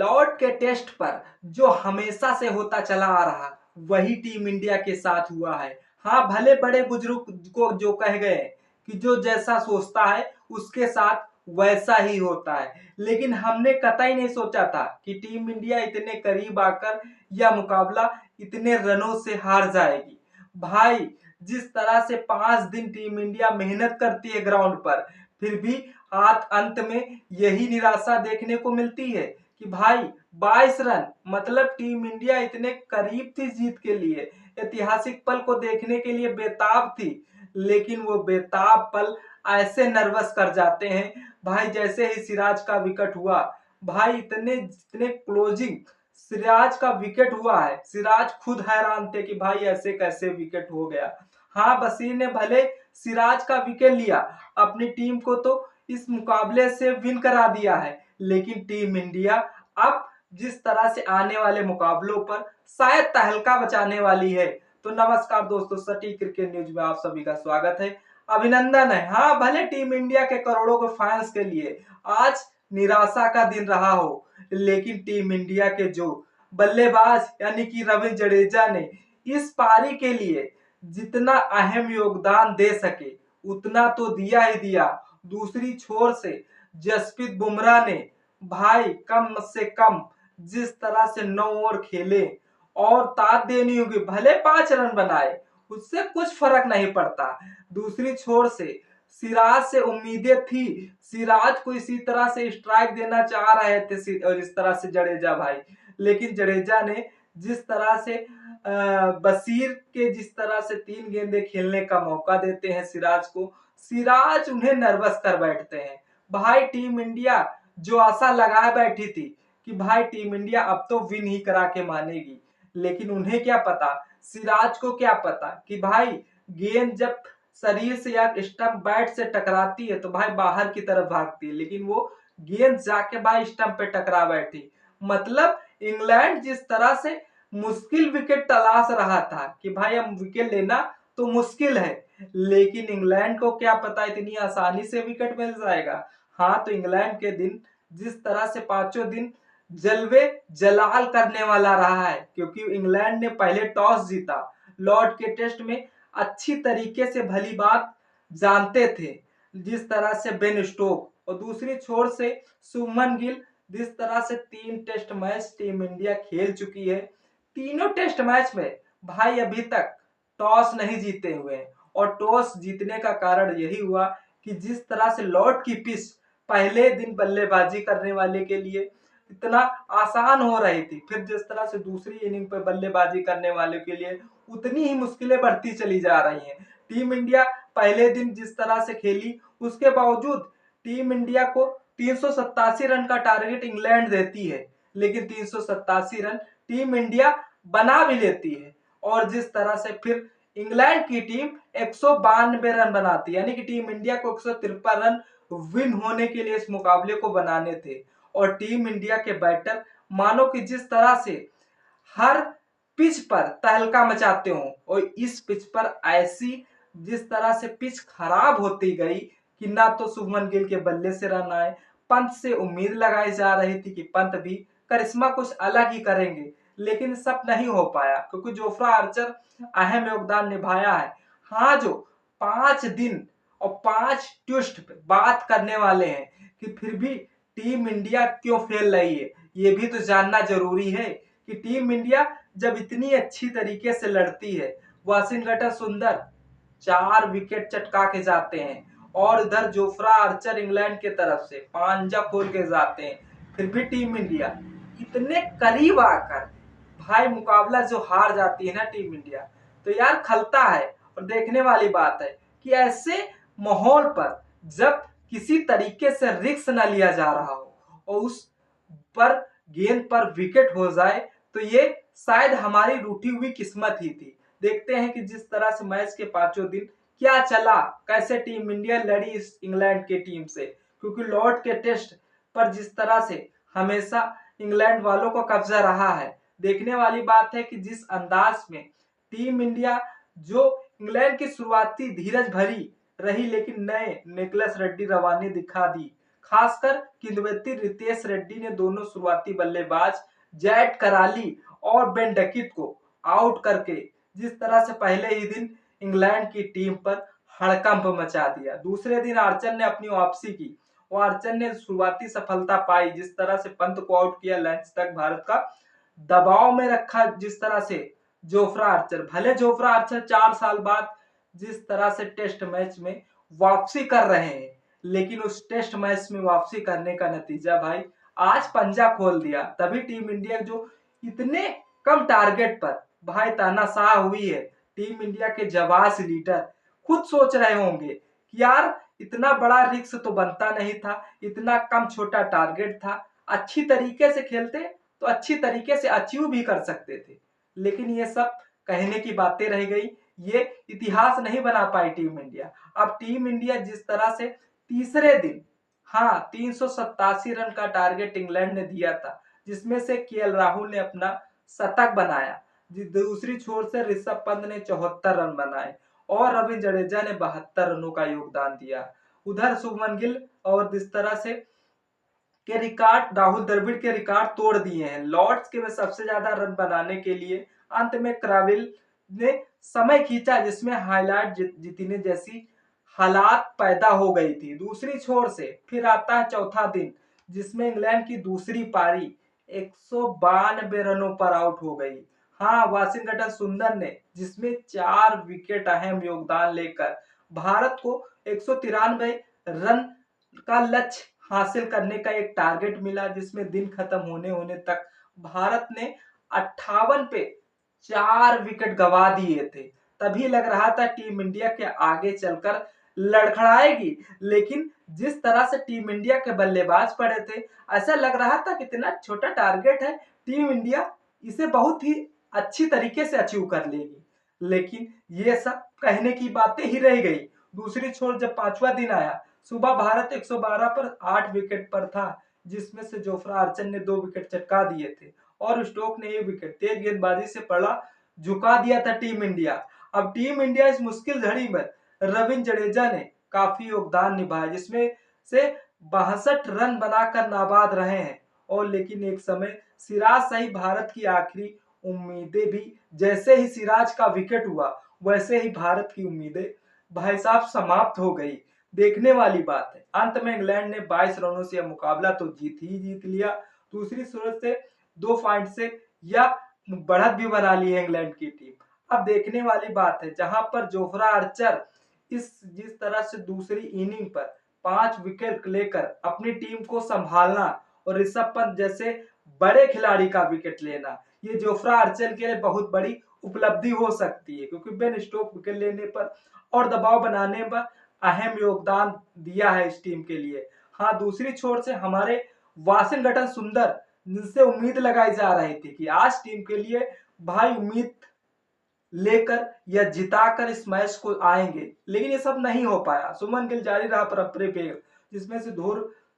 Lord के test पर जो हमेशा से होता चला आ रहा वही टीम इंडिया के साथ हुआ है। हाँ, भले बड़े बुजुर्ग को जो कह गए कि जो जैसा सोचता है उसके साथ वैसा ही होता है, लेकिन हमने कतई नहीं सोचा था कि टीम इंडिया इतने करीब आकर यह मुकाबला इतने रनों से हार जाएगी। भाई, जिस तरह से 5 दिन टीम इंडिया मेहनत करती है ग्राउंड पर, फिर भी हाथ अंत में यही निराशा देखने को मिलती है कि भाई 22 रन, मतलब टीम इंडिया इतने करीब थी जीत के लिए, ऐतिहासिक पल को देखने के लिए बेताब थी, लेकिन वो बेताब पल ऐसे नर्वस कर जाते हैं। भाई, जैसे ही सिराज का विकेट हुआ, भाई इतने जितने क्लोजिंग सिराज का विकेट हुआ है, सिराज खुद हैरान थे कि भाई ऐसे कैसे विकेट हो गया। हाँ, बशीर ने भले सिराज का विकेट लिया, अपनी टीम को तो इस मुकाबले से विन करा दिया है, लेकिन टीम इंडिया अब जिस तरह से आने वाले मुकाबलों पर शायद तहलका बचाने वाली है। तो नमस्कार दोस्तों, सटीक क्रिकेट न्यूज में आप सभी का स्वागत है, अभिनंदन है। हाँ, भले टीम इंडिया के करोड़ों के फैंस के लिए आज निराशा का दिन रहा हो, लेकिन टीम इंडिया के जो बल्लेबाज यानी कि रविंद्र जडेजा ने इस पारी के लिए जितना अहम योगदान दे सके उतना तो दिया ही दिया। दूसरी छोर से जसप्रीत बुमराह ने भाई कम से कम जिस तरह से 9 ओवर खेले और ताक देनी होगी, भले 5 रन बनाए उससे कुछ फर्क नहीं पड़ता। दूसरी छोर से सिराज से उम्मीदें थी, सिराज को इसी तरह से स्ट्राइक देना चाह रहे थे और इस तरह से जडेजा भाई, लेकिन जडेजा ने जिस तरह से बशीर के जिस तरह से 3 गेंदे खेलने का मौका देते हैं सिराज को, सिराज उन्हें नर्वस कर बैठते हैं। भाई, टीम इंडिया जो आशा लगाए बैठी थी कि भाई टीम इंडिया अब तो विन ही करा के मानेगी, लेकिन उन्हें क्या पता, सिराज को क्या पता कि भाई गेंद जब शरीर से या स्टंप बैट से टकराती है तो भाई बाहर की तरफ भागती है, लेकिन वो गेंद जाके भाई स्टंप पे टकरा बैठी। मतलब इंग्लैंड जिस तरह से मुश्किल विकेट तलाश रहा था कि भाई हम विकेट लेना तो मुश्किल है, लेकिन इंग्लैंड को क्या पता इतनी आसानी से विकेट मिल जाएगा। हाँ, तो इंग्लैंड के दिन जिस तरह से पांचों दिन जलवे जलाल करने वाला रहा है, क्योंकि इंग्लैंड ने पहले टॉस जीता, लॉर्ड के टेस्ट में अच्छी तरीके से भली बात जानते थे, जिस तरह से बेन स्टोक, और दूसरी छोर से शुभमन गिल, जिस तरह से 3 टेस्ट मैच टीम इंडिया खेल चुकी है, तीनों टेस्ट मैच में भाई अभी तक टॉस नहीं जीते हुए हैं। और टॉस जीतने का कारण यही हुआ कि जिस तरह से लॉर्ड की पिच पहले दिन बल्लेबाजी करने वाले के लिए इतना आसान हो रही थी, फिर जिस तरह से दूसरी इनिंग पे बल्लेबाजी करने वाले के लिए उतनी ही मुश्किलें बढ़ती चली जा रही हैं। टीम इंडिया पहले दिन जिस तरह से खेली, उसके बावजूद टीम इंडिया को 387 रन का टारगेट इंग्लैंड देती है, लेकिन 387 रन टीम इंडिया बना भी लेती है। और जिस तरह से फिर इंग्लैंड की टीम 192 रन बनाती है, यानी कि टीम इंडिया को 153 रन विन होने के लिए इस मुकाबले को बनाने थे। और टीम इंडिया के बैटर मानो कि जिस तरह से हर पिच पर तहलका मचाते हो, और इस पिच पर ऐसी जिस तरह से पिच खराब होती गई कि ना तो शुभमन गिल के बल्ले से रन आए, पंत से उम्मीद लगाई जा रही थी कि पंत भी करिश्मा कुछ अलग ही करेंगे, लेकिन सब नहीं हो पाया क्योंकि जोफ्रा आर्चर अहम योगदान निभाया है। हाँ, जो 5 दिन और 5 ट्विस्ट पे बात करने वाले हैं कि फिर भी टीम इंडिया क्यों फेल रही है, ये भी तो जानना जरूरी है कि टीम इंडिया जब इतनी अच्छी तरीके से लड़ती है, वाशिंगटन सुंदर 4 विकेट चटका के जाते हैं और इधर जोफ्रा आर्चर इंग्लैंड के तरफ से पांजा खोल के जाते हैं, फिर भी टीम इंडिया इतने करीब आकर भाई मुकाबला जो हार जाती है ना टीम इंडिया, तो यार खलता है। और देखने वाली बात है कि ऐसे माहौल पर जब किसी तरीके से रिस्क न लिया जा रहा हो और उस पर गेंद पर विकेट हो जाए, तो ये शायद हमारी रूठी हुई किस्मत ही थी। देखते हैं कि जिस तरह से मैच के पांचों दिन क्या चला, कैसे टीम इंडिया लड़ी इस इंग्लैंड के टीम से, क्योंकि लॉर्ड के टेस्ट पर जिस तरह से हमेशा इंग्लैंड वालों का कब्जा रहा है, देखने वाली बात है कि जिस अंदाज में टीम इंडिया जो इंग्लैंड की शुरुआती धीरज भरी रही, लेकिन नए निकलस रेड्डी रवानी दिखा दी, खासकर किंवदंती रितेश रेड्डी ने दोनों शुरुआती बल्लेबाज जैड कराली और बेन डकिट को आउट करके जिस तरह से पहले ही दिन इंग्लैंड की टीम पर हड़कंप मचा दिया। दूसरे दिन आर्चर ने अपनी वापसी की और आर्चर ने शुरुआती सफलता पाई। जिस तरह से पंत को आउट किया, लंच तक भारत का दबाव में रखा। जिस तरह से जोफ्रा आर्चर, भले जोफ्रा आर्चर 4 साल बाद जिस तरह से टेस्ट मैच में वापसी कर रहे हैं, लेकिन उस टेस्ट मैच में वापसी करने का नतीजा भाई आज पंजा खोल दिया। तभी टीम इंडिया जो इतने कम टारगेट पर भाई तानाशाह हुई है, टीम इंडिया के जाबाज लीडर खुद सोच रहे होंगे कि यार इतना बड़ा रिस्क तो बनता नहीं था, इतना कम छोटा टारगेट था, अच्छी तरीके से खेलते तो अच्छी तरीके से अचीव भी कर सकते थे। लेकिन ये सब कहने की बातें रह गई, ये इतिहास नहीं बना पाई टीम इंडिया। अब टीम इंडिया जिस तरह से तीसरे दिन 387 रन का टारगेट इंग्लैंड ने दिया था, जिसमें से केएल राहुल ने अपना शतक बनाया, दूसरी छोर से ऋषभ पंत ने 74 रन बनाए और रविंद्र जडेजा ने 72 रनों का योगदान दिया। उधर शुभमन गिल और जिस तरह से के रिकॉर्ड राहुल द्रविड़ के रिकॉर्ड तोड़ दिए हैं। लॉर्ड्स के में सबसे ज्यादा रन बनाने के लिए अंत में क्राविल ने समय खींचा, जिसमें हाईलाइट जीतने जैसी हालात पैदा हो गई थी। दूसरी छोर से फिर आता है चौथा दिन, जिसमें इंग्लैंड की दूसरी पारी 192 रनों पर आउट हो गई। वाशिंगटन सुंदर ने जिसमें 4 विकेट अहम योगदान लेकर भारत को 193 रन का लक्ष्य हासिल करने का एक टारगेट मिला, जिसमें दिन खत्म होने तक भारत ने 58 पे 4 विकेट गवा दिए थे। तभी लग रहा था टीम इंडिया के आगे चलकर लड़खड़ाएगी, लेकिन जिस तरह से टीम इंडिया के बल्लेबाज पड़े थे, ऐसा लग रहा था कितना छोटा टारगेट है, टीम इंडिया इसे बहुत ही अच्छी तरीके से अचीव कर लेगी। लेकिन ये सब कहने की बातें ही रह गई। दूसरी छोर जब पांचवा दिन आया, सुबह भारत 112 पर 8 विकेट पर था, जिसमें से जोफ्रा आर्चर ने 2 विकेट चटका दिए थे और स्टोक ने 1 विकेट तेज गेंदबाजी से पड़ा झुका दिया था टीम इंडिया। अब टीम इंडिया इस मुश्किल घड़ी में रविंद्र जडेजा ने काफी योगदान निभाया, जिसमें से 62 रन बनाकर नाबाद रहे हैं। और लेकिन एक समय सिराज सही भारत की आखिरी उम्मीदें भी, जैसे ही सिराज का विकेट हुआ वैसे ही भारत की उम्मीदें भाई साहब समाप्त हो गई। देखने वाली बात है, अंत में इंग्लैंड ने 22 रनों से मुकाबला तो जीत लिया। दूसरी सूरत से 2 पॉइंट से या बढ़त भी बना ली है इंग्लैंड की टीम। अब देखने वाली बात है, जहां पर जोफ्रा आर्चर जिस तरह से दूसरी इनिंग पर 5 विकेट लेकर अपनी टीम को संभालना और ऋषभ पंत जैसे बड़े खिलाड़ी का विकेट लेना, ये जोफ्रा आर्चर के लिए बहुत बड़ी उपलब्धि हो सकती है, क्योंकि बेन स्टोक विकेट लेने पर और दबाव बनाने पर अहम योगदान दिया है इस टीम के लिए। दूसरी छोर से हमारे वाशिंगटन सुंदर, जिनसे उम्मीद लगाई जा रही थी कि आज टीम के लिए भाई उम्मीद लेकर या जिताकर इस मैच को आएंगे, लेकिन ये सब नहीं हो पाया। सुमन गिल जारी रहा पर अपने पेड़, जिसमें से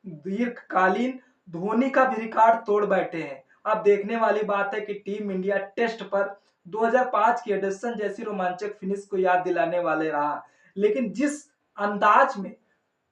दीर्घकालीन धोनी का भी रिकॉर्ड तोड़ बैठे हैं। अब देखने वाली बात है कि टीम इंडिया टेस्ट पर 2005 की एडिशन जैसी रोमांचक फिनिश को याद दिलाने वाले रहा, लेकिन जिस अंदाज में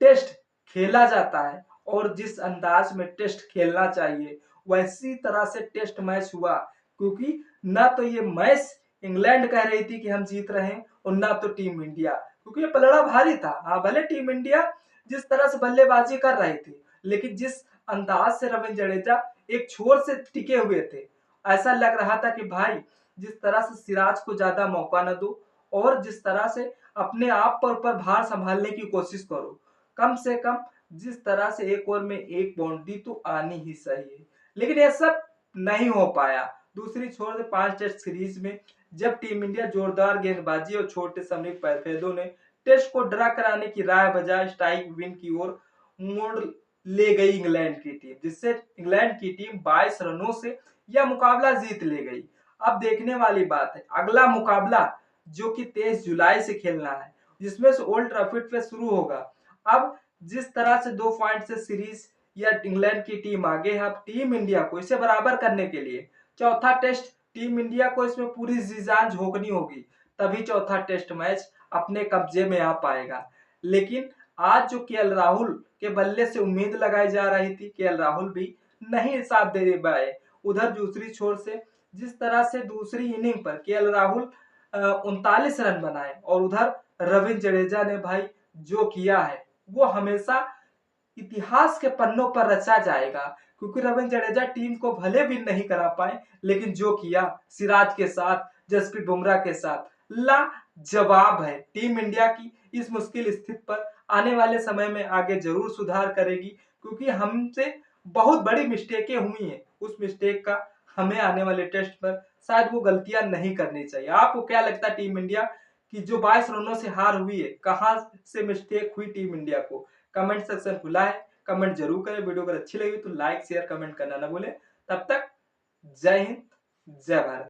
टेस्ट खेला जाता है और जिस अंदाज में टेस्ट खेलना चाहिए, वैसी तरह से टेस्ट मैच हुआ, क्योंकि ना तो ये मैच इंग्लैंड कह रही थी कि हम जीत रहे हैं और ना तो टीम इंडिया, क्योंकि ये पलड़ा भारी था। भले टीम इंडिया जिस तरह से बल्लेबाजी कर रही थी, लेकिन जिस अंदाज से रविंद्र जडेजा एक छोर से टिके हुए थे, ऐसा लग रहा था कि भाई जिस तरह से सिराज को ज्यादा मौका न दो और जिस तरह से अपने आप पर भार संभालने की कोशिश करो, कम से कम जिस तरह से एक ओवर में एक बाउंड्री तो आनी ही सही है, लेकिन यह सब नहीं हो पाया। दूसरी छोर से 5 टेस्ट सीरीज में जब टीम इंडिया जोरदार गेंदबाजी और छोटे समय पैफेदों ने टेस्ट को ड्रा कराने की राय बजाय स्ट्राइक विन की ओर मोड़ ले गई इंग्लैंड की टीम, जिससे इंग्लैंड की टीम 22 रनों से यह मुकाबला जीत ले गई। अब देखने वाली बात है अगला मुकाबला, जो कि 23 जुलाई से खेलना है, जिसमें से ओल्ड ट्रैफर्ड पे शुरू होगा। अब जिस तरह से 2 पॉइंट से सीरीज या इंग्लैंड की टीम आगे है, अब टीम इंडिया को इसे बराबर करने के लिए चौथा टेस्ट टीम इंडिया को इसमें पूरी जी जान झोंकनी होगी, तभी चौथा टेस्ट मैच अपने कब्जे में आ पाएगा। लेकिन आज जो केएल राहुल के बल्ले से उम्मीद लगाई जा रही थी, केएल राहुल भी नहीं साथ दे पाए। उधर दूसरी छोर से जिस तरह से दूसरी इनिंग पर केएल राहुल 39 रन बनाए और उधर रविंद्र जडेजा ने भाई जो किया है वो हमेशा इतिहास के पन्नों पर रचा जाएगा, क्योंकि रविंद्र जडेजा टीम को भले भी नहीं करा पाए, लेकिन जो किया सिराज के साथ, जसप्रीत बुमराह के साथ, लाजवाब है। टीम इंडिया की इस मुश्किल स्थिति पर आने वाले समय में आगे जरूर सुधार करेगी, क्योंकि हमसे बहुत बड़ी मिस्टेकें हुई हैं। उस मिस्टेक का हमें आने वाले टेस्ट पर शायद वो गलतियां नहीं करनी चाहिए। आपको क्या लगता है टीम इंडिया की जो 22 रनों से हार हुई है, कहां से मिस्टेक हुई टीम इंडिया को? कमेंट सेक्शन खुला है, कमेंट जरूर करें। वीडियो अगर अच्छी लगी तो लाइक शेयर कमेंट करना ना भूलें। तब तक जय हिंद, जय भारत।